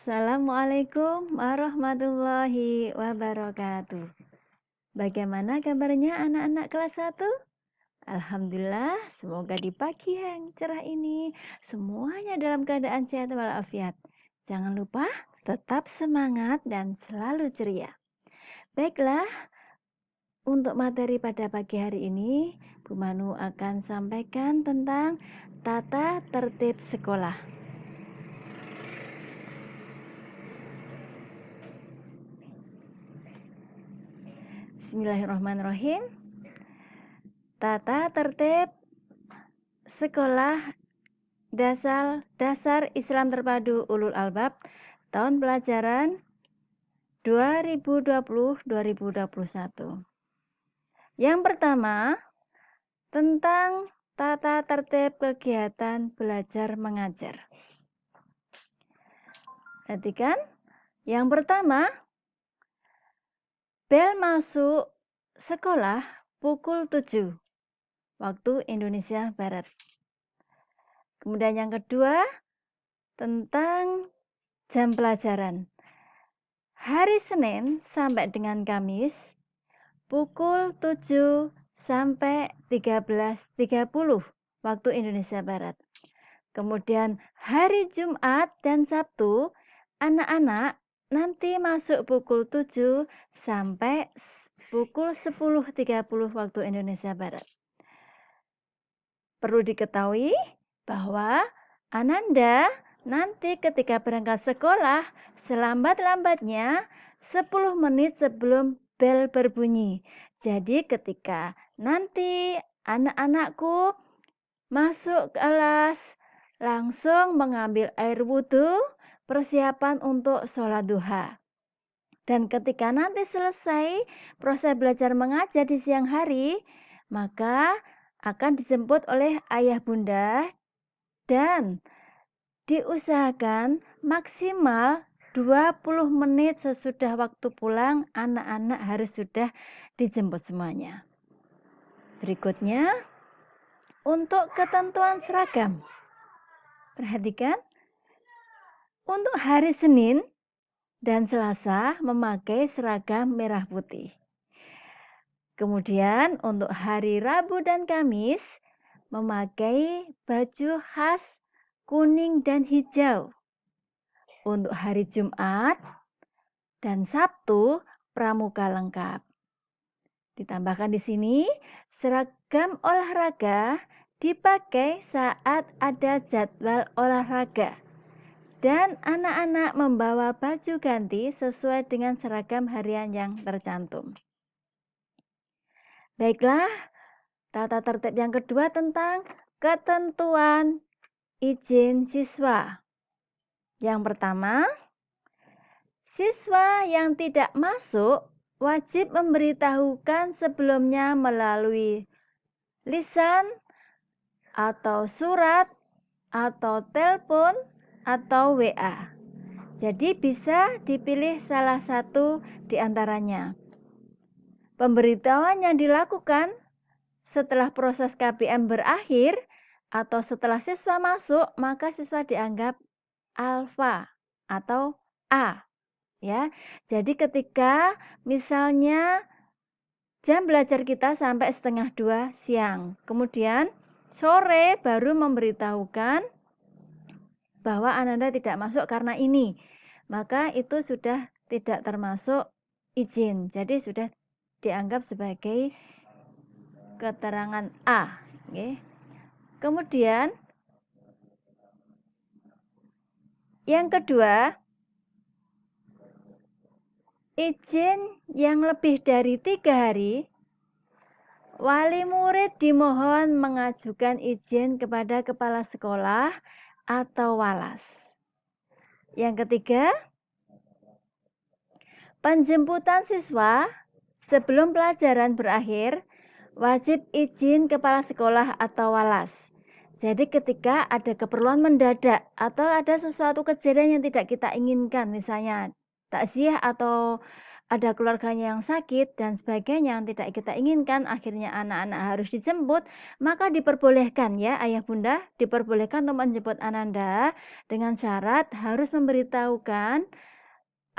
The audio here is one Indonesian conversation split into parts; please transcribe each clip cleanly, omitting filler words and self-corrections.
Assalamualaikum warahmatullahi wabarakatuh. Bagaimana kabarnya anak-anak kelas 1? Alhamdulillah, semoga di pagi yang cerah ini semuanya dalam keadaan sehat walafiat. Jangan lupa tetap semangat dan selalu ceria. Baiklah, untuk materi pada pagi hari ini, Bu Manu akan sampaikan tentang tata tertib sekolah. Bismillahirrahmanirrahim. Tata tertib sekolah dasar Islam terpadu Ulul Albab tahun pelajaran 2020-2021. Yang pertama, tentang tata tertib kegiatan belajar mengajar. Perhatikan, yang pertama, bel masuk sekolah pukul 7 waktu Indonesia Barat. Kemudian yang kedua, tentang jam pelajaran. Hari Senin sampai dengan Kamis, pukul 7 sampai 13.30 waktu Indonesia Barat. Kemudian hari Jumat dan Sabtu, anak-anak nanti masuk pukul 7 sampai pukul 10.30 waktu Indonesia Barat. Perlu diketahui bahwa Ananda nanti ketika berangkat sekolah, selambat-lambatnya 10 menit sebelum bel berbunyi. Jadi ketika nanti anak-anakku masuk kelas, langsung mengambil air wudhu, persiapan untuk sholat duha. Dan ketika nanti selesai proses belajar mengajar di siang hari, maka akan dijemput oleh ayah bunda dan diusahakan maksimal 20 menit sesudah waktu pulang, anak-anak harus sudah dijemput semuanya. Berikutnya, untuk ketentuan seragam. Perhatikan, untuk hari Senin dan Selasa memakai seragam merah putih. Kemudian untuk hari Rabu dan Kamis memakai baju khas kuning dan hijau. Untuk hari Jumat dan Sabtu pramuka lengkap. Ditambahkan di sini seragam olahraga dipakai saat ada jadwal olahraga. Dan anak-anak membawa baju ganti sesuai dengan seragam harian yang tercantum. Baiklah, tata tertib yang kedua tentang ketentuan izin siswa. Yang pertama, siswa yang tidak masuk wajib memberitahukan sebelumnya melalui lisan atau surat atau telepon atau WA. Jadi bisa dipilih salah satu di antaranya. Pemberitahuan yang dilakukan setelah proses KBM berakhir atau setelah siswa masuk, maka siswa dianggap alfa atau A. Ya. Jadi ketika misalnya jam belajar kita sampai 1:30 siang, kemudian sore baru memberitahukan bahwa Ananda tidak masuk karena ini, maka itu sudah tidak termasuk izin. Jadi sudah dianggap sebagai keterangan A. Okay. Kemudian yang kedua, izin yang lebih dari 3 hari, wali murid dimohon mengajukan izin kepada kepala sekolah atau walas. Yang ketiga, penjemputan siswa sebelum pelajaran berakhir wajib izin kepala sekolah atau walas. Jadi ketika ada keperluan mendadak atau ada sesuatu kejadian yang tidak kita inginkan, misalnya takziah atau ada keluarganya yang sakit dan sebagainya yang tidak kita inginkan, akhirnya anak-anak harus dijemput, maka diperbolehkan ya ayah bunda, diperbolehkan untuk menjemput Ananda dengan syarat harus memberitahukan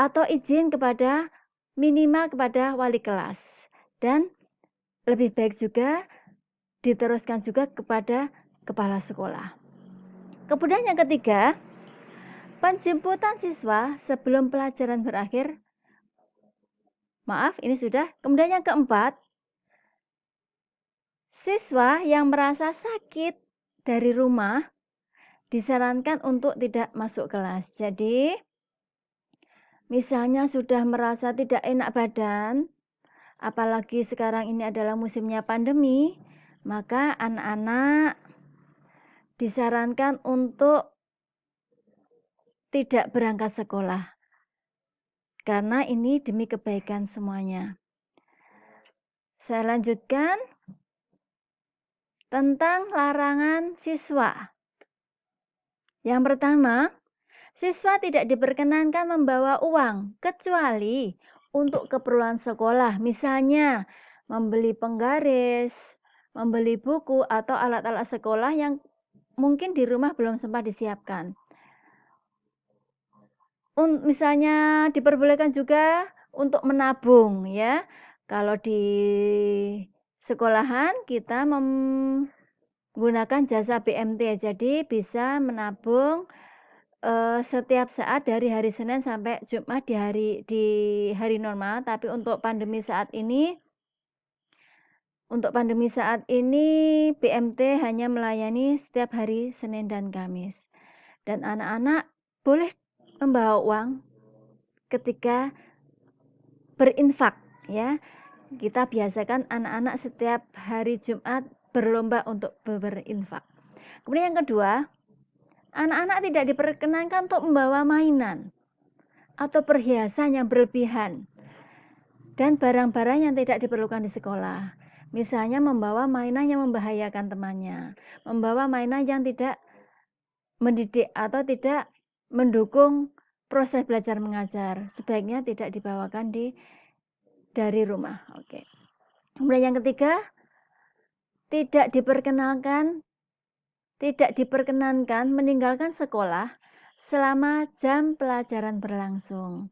atau izin kepada minimal kepada wali kelas. Dan lebih baik juga diteruskan juga kepada kepala sekolah. Kemudian yang ketiga, penjemputan siswa sebelum pelajaran berakhir. Maaf, ini sudah. Kemudian yang keempat, siswa yang merasa sakit dari rumah disarankan untuk tidak masuk kelas. Jadi, misalnya sudah merasa tidak enak badan, apalagi sekarang ini adalah musimnya pandemi, maka anak-anak disarankan untuk tidak berangkat sekolah. Karena ini demi kebaikan semuanya. Saya lanjutkan tentang larangan siswa. Yang pertama, siswa tidak diperkenankan membawa uang kecuali untuk keperluan sekolah. Misalnya, membeli penggaris, membeli buku, atau alat-alat sekolah yang mungkin di rumah belum sempat disiapkan. Misalnya diperbolehkan juga untuk menabung ya. Kalau di sekolahan kita menggunakan jasa BMT, jadi bisa menabung setiap saat dari hari Senin sampai Jumat di hari normal. Tapi untuk pandemi saat ini BMT hanya melayani setiap hari Senin dan Kamis. Dan anak-anak boleh membawa uang ketika berinfak ya. Kita biasakan anak-anak setiap hari Jumat berlomba untuk berinfak. Kemudian yang kedua, anak-anak tidak diperkenankan untuk membawa mainan atau perhiasan yang berlebihan dan barang-barang yang tidak diperlukan di sekolah. Misalnya membawa mainan yang membahayakan temannya, membawa mainan yang tidak mendidik atau tidak mendukung proses belajar mengajar, sebaiknya tidak dibawakan dari rumah. Oke. Kemudian yang ketiga, tidak diperkenankan meninggalkan sekolah selama jam pelajaran berlangsung.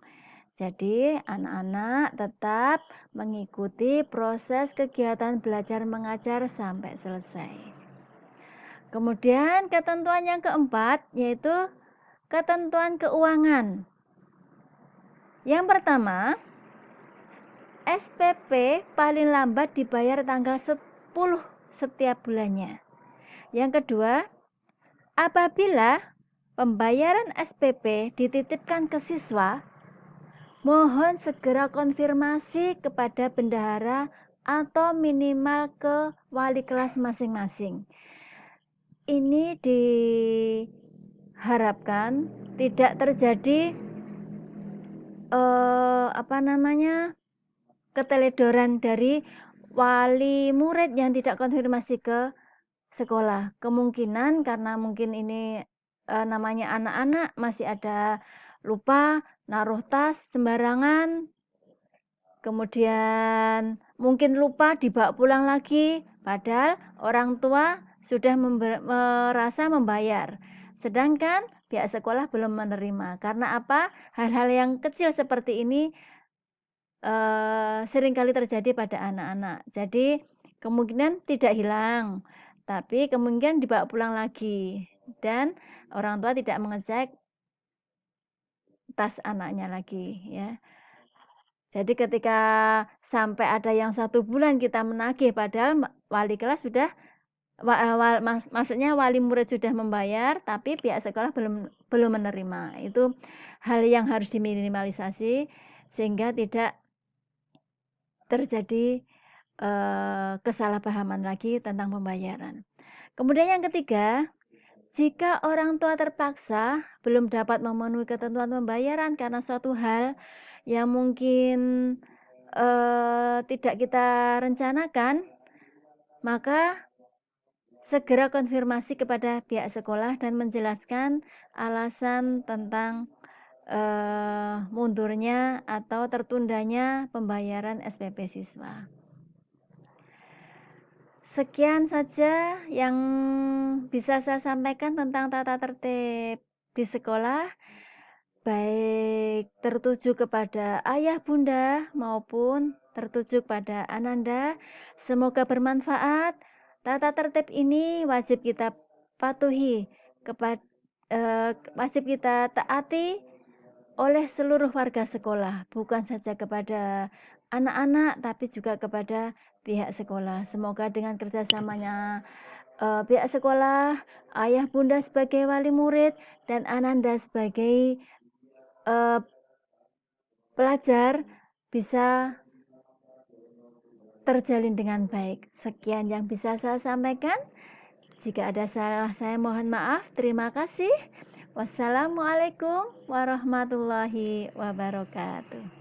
Jadi, anak-anak tetap mengikuti proses kegiatan belajar mengajar sampai selesai. Kemudian, ketentuan yang keempat yaitu ketentuan keuangan. Yang pertama, SPP paling lambat dibayar tanggal 10 setiap bulannya. Yang kedua, apabila pembayaran SPP dititipkan ke siswa, mohon segera konfirmasi kepada bendahara atau minimal ke wali kelas masing-masing. Ini diharapkan tidak terjadi keteledoran dari wali murid yang tidak konfirmasi ke sekolah. Kemungkinan karena mungkin ini namanya anak-anak masih ada lupa naruh tas sembarangan, kemudian mungkin lupa dibawa pulang lagi, padahal orang tua sudah merasa membayar, sedangkan pihak sekolah belum menerima. Karena apa? Hal-hal yang kecil seperti ini seringkali terjadi pada anak-anak. Jadi kemungkinan tidak hilang, tapi kemungkinan dibawa pulang lagi dan orang tua tidak mengecek tas anaknya lagi ya. Jadi ketika sampai ada yang 1 bulan kita menagih, padahal wali kelas sudah maksudnya wali murid sudah membayar, tapi pihak sekolah belum menerima. Itu hal yang harus diminimalisasi sehingga tidak terjadi kesalahpahaman lagi tentang pembayaran. Kemudian yang ketiga, jika orang tua terpaksa belum dapat memenuhi ketentuan pembayaran karena suatu hal yang mungkin tidak kita rencanakan, maka segera konfirmasi kepada pihak sekolah dan menjelaskan alasan tentang mundurnya atau tertundanya pembayaran SPP siswa. Sekian saja yang bisa saya sampaikan tentang tata tertib di sekolah, baik tertuju kepada ayah bunda maupun tertuju kepada Ananda. Semoga bermanfaat. Tata tertib ini wajib kita patuhi, wajib kita taati oleh seluruh warga sekolah, bukan saja kepada anak-anak tapi juga kepada pihak sekolah. Semoga dengan kerjasamanya pihak sekolah, ayah bunda sebagai wali murid, dan Ananda sebagai pelajar bisa terjalin dengan baik. Sekian yang bisa saya sampaikan. Jika ada salah saya mohon maaf. Terima kasih. Wassalamualaikum warahmatullahi wabarakatuh.